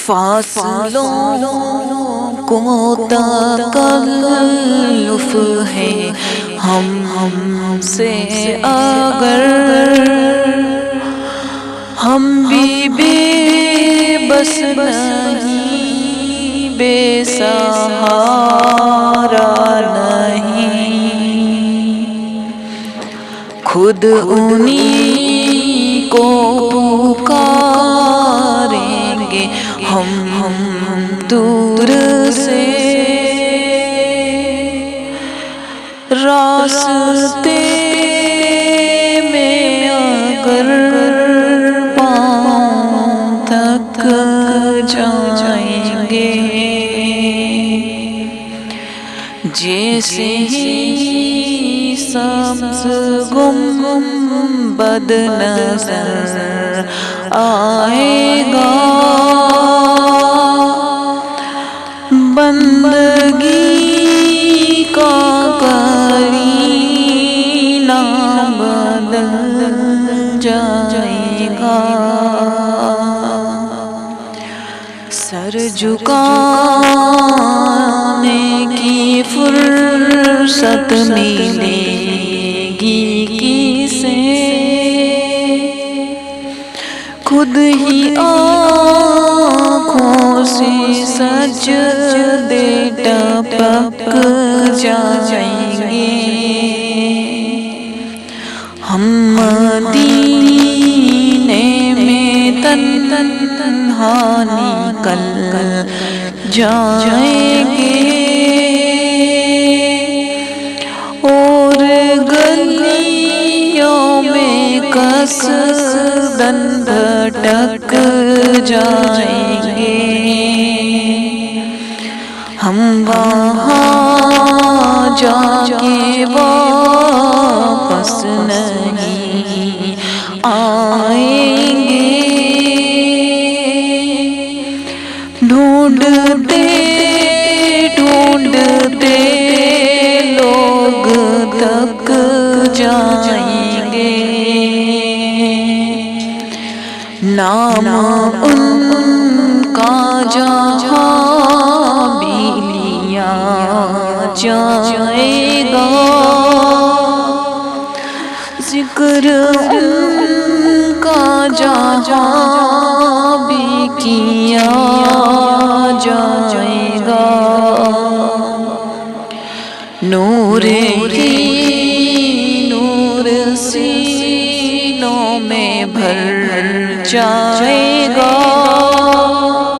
فاصلوں کو تکلف ہے ہم سے اگر ہم بھی بے بس نہیں، بے سہارا نہیں، خود انہی کو پکاریں گے ہم دور سے، راستے میں اگر پاؤں تھک جائیں گے، جیسے ہی سبز گنبد نظر آئے گا، بندگی کا کرینہ بدل جائے گا، سر جھکانے کی فرصت ملے گی کسے، خود ہی آنکھوں سے سجدے ٹپک جائیں گے، ہم مدینے میں تنہا نکل جائیں گے، اور گلیوں میں قصداً بھٹک جائیں گے، ہم وہاں جا کے واپس نہیں آئیں گے، ڈھونڈتے ڈھونڈتے لوگ تک جائیں گے، نام ان کا جہاں بھی لیا جائے گا، ذکر ان کا جہاں بھی کیا